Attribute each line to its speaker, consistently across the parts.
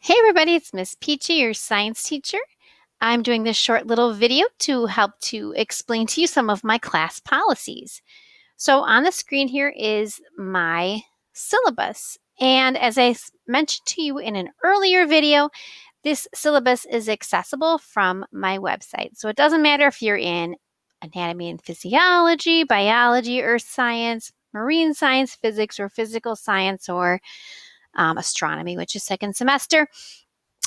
Speaker 1: Hey everybody, it's Miss Peachy, your science teacher. I'm doing this short little video to help to explain to you some of my class policies. So on the screen here is my syllabus. And as I mentioned to you in an earlier video, this syllabus is accessible from my website. So it doesn't matter if you're in anatomy and physiology, biology, earth science, marine science, physics, or physical science, or astronomy, which is second semester.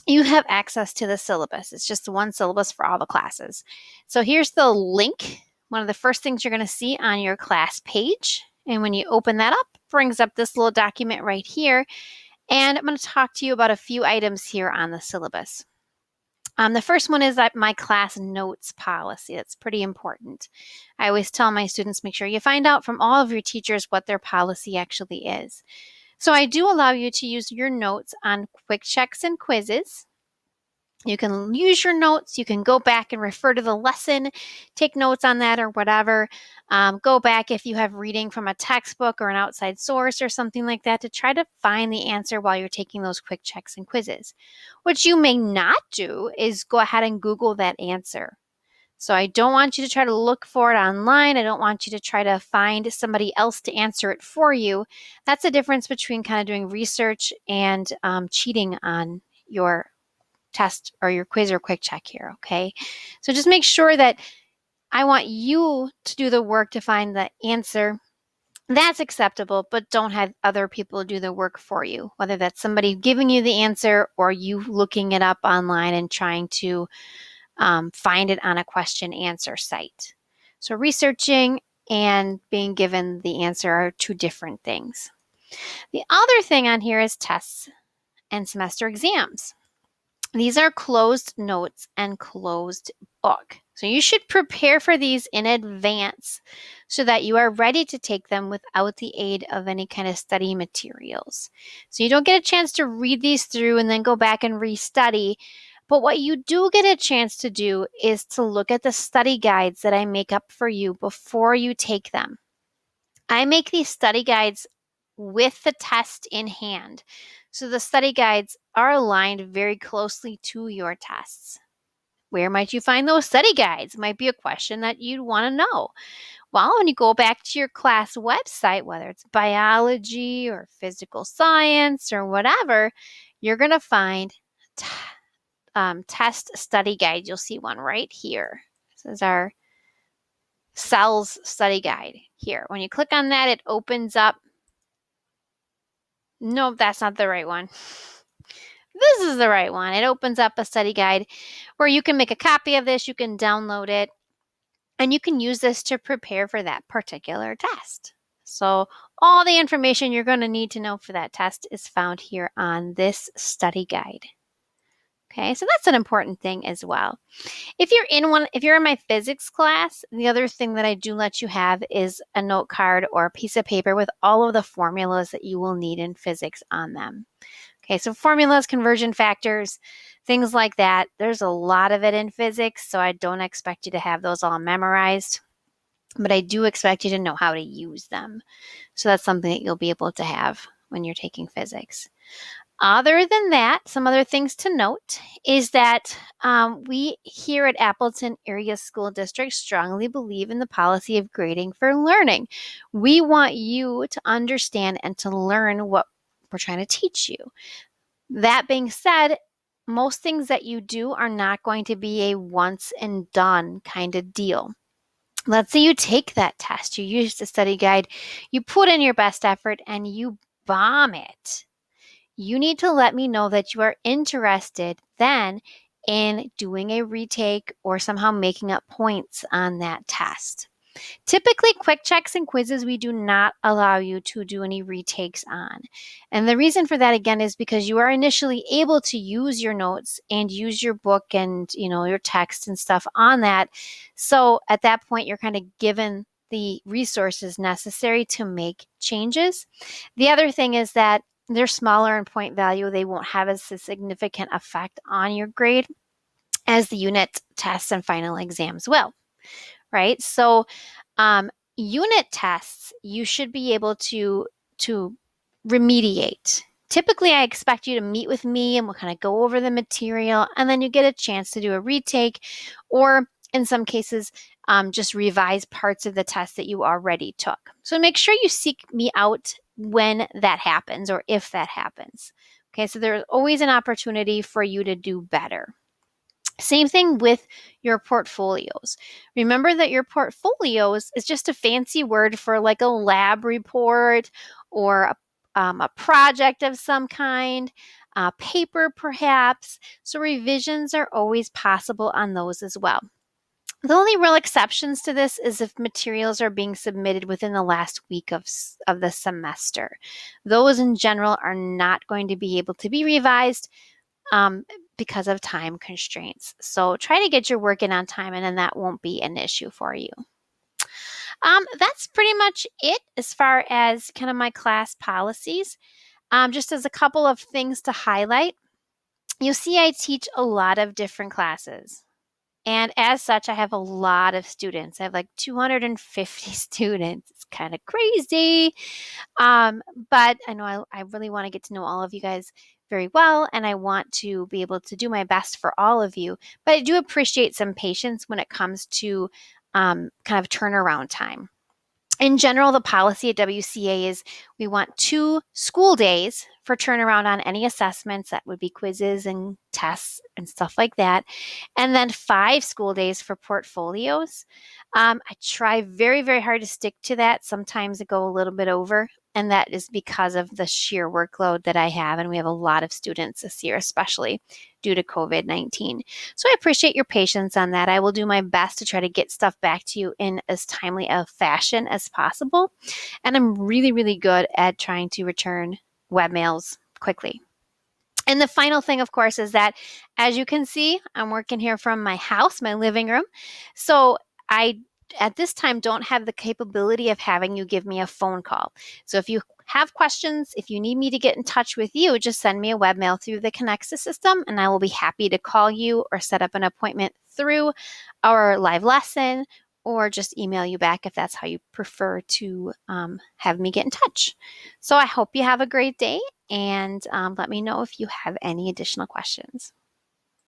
Speaker 1: You have access to the syllabus. It's just one syllabus for all the classes. So here's the link. One of the first things you're going to see on your class page. And when you open that up, it brings up this little document right here. And I'm going to talk to you about a few items here on the syllabus. The first one is that my class notes policy. That's pretty important. I always tell my students, make sure you find out from all of your teachers what their policy actually is. So I do allow you to use your notes on quick checks and quizzes. You can use your notes. You can go back and refer to the lesson, take notes on that or whatever. Go back if you have reading from a textbook or an outside source or something like that to try to find the answer while you're taking those quick checks and quizzes. What you may not do is go ahead and Google that answer. So I don't want you to try to look for it online. I don't want you to try to find somebody else to answer it for you. That's the difference between kind of doing research and cheating on your test or your quiz or quick check here, okay? So just make sure that I want you to do the work to find the answer. That's acceptable, but don't have other people do the work for you, whether that's somebody giving you the answer or you looking it up online and trying to find it on a question answer site. So researching and being given the answer are two different things. The other thing on here is tests and semester exams. These are closed notes and closed book. So you should prepare for these in advance so that you are ready to take them without the aid of any kind of study materials. So you don't get a chance to read these through and then go back and restudy. But what you do get a chance to do is to look at the study guides that I make up for you before you take them. I make these study guides with the test in hand. So the study guides are aligned very closely to your tests. Where might you find those study guides? Might be a question that you'd want to know. Well, when you go back to your class website, whether it's biology or physical science or whatever, you're going to find test study guide. You'll see one right here. This is our cells study guide here. When you click on that, it opens up. Nope, that's not the right one. This is the right one. It opens up a study guide where you can make a copy of this, you can download it, and you can use this to prepare for that particular test. So all the information you're going to need to know for that test is found here on this study guide. Okay, so that's an important thing as well. If you're in my physics class, the other thing that I do let you have is a note card or a piece of paper with all of the formulas that you will need in physics on them. Okay, so formulas, conversion factors, things like that. There's a lot of it in physics, so I don't expect you to have those all memorized, but I do expect you to know how to use them. So that's something that you'll be able to have when you're taking physics. Other than that, some other things to note is that we here at Appleton Area School District strongly believe in the policy of grading for learning. We want you to understand and to learn what we're trying to teach you. That being said, most things that you do are not going to be a once and done kind of deal. Let's say you take that test, you use the study guide, you put in your best effort, and you bomb it. You need to let me know that you are interested then in doing a retake or somehow making up points on that test. Typically, quick checks and quizzes, we do not allow you to do any retakes on. And the reason for that, again, is because you are initially able to use your notes and use your book and, your text and stuff on that. So at that point, you're kind of given the resources necessary to make changes. The other thing is that they're smaller in point value. They won't have as a significant effect on your grade as the unit tests and final exams will, right? So unit tests, you should be able to remediate, Typically, I expect you to meet with me and we'll kind of go over the material, and then you get a chance to do a retake, or in some cases, just revise parts of the test that you already took. So make sure you seek me out when that happens or if that happens. Okay, so there's always an opportunity for you to do better. Same thing with your portfolios. Remember that your portfolios is just a fancy word for like a lab report or a project of some kind, a paper perhaps. So revisions are always possible on those as well. The only real exceptions to this is if materials are being submitted within the last week of the semester. Those in general are not going to be able to be revised um, because of time constraints. So try to get your work in on time, and then that won't be an issue for you. That's pretty much it as far as kind of my class policies. Just as a couple of things to highlight, you'll see I teach a lot of different classes. And as such, I have a lot of students. I have like 250 students. It's kind of crazy. But I know I really want to get to know all of you guys very well, and I want to be able to do my best for all of you. But I do appreciate some patience when it comes to kind of turnaround time. In general, the policy at WCA is we want 2 school days for turnaround on any assessments. That would be quizzes and tests and stuff like that. And then 5 school days for portfolios. I try very, very hard to stick to that. Sometimes I go a little bit over, and that is because of the sheer workload that I have. And we have a lot of students this year, especially due to COVID-19. So I appreciate your patience on that. I will do my best to try to get stuff back to you in as timely a fashion as possible. And I'm really, really good at trying to return webmails quickly. And the final thing, of course, is that as you can see, I'm working here from my house, my living room. So I, at this time, don't have the capability of having you give me a phone call. So if you have questions, if you need me to get in touch with you, just send me a webmail through the Connexa system, and I will be happy to call you or set up an appointment through our live lesson, or just email you back if that's how you prefer to have me get in touch. So I hope you have a great day, and let me know if you have any additional questions.